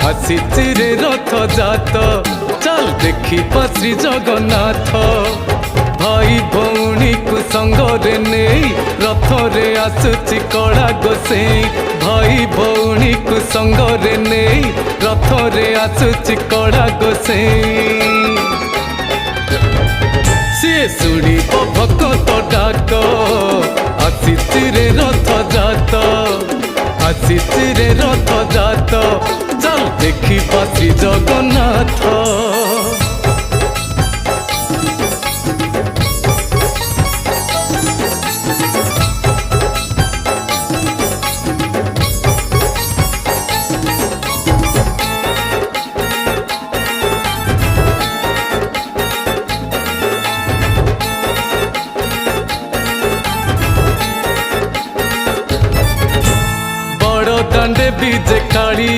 ଆସିଛି ରେ ରଥଯାତ ଚାଲ ଦେଖିବା ଶ୍ରୀ ଜଗନ୍ନାଥ। ଭାଇ ଭଉଣୀକୁ ସଙ୍ଗରେ ନେଇ ରଥରେ ଆସୁଛି କଳା ଗୋସେଇଁ। ଭାଇ ଭଉଣୀକୁ ସଙ୍ଗରେ ନେଇ ରଥରେ ଆସୁଛି କଳା ଗୋସେଇଁ। ସିଏ ଶୁଣିବ ଭକତ ଡାକ ଆସିଛି ରେ ରଥଯାତ ଆସିଛି ରେ ରଥଯାତ ଚାଲ ଦେଖିବା ଶ୍ରୀ ଜଗନ୍ନାଥ। ବଡ଼ ଦାଣ୍ଡେ ବିଜେ କାଳି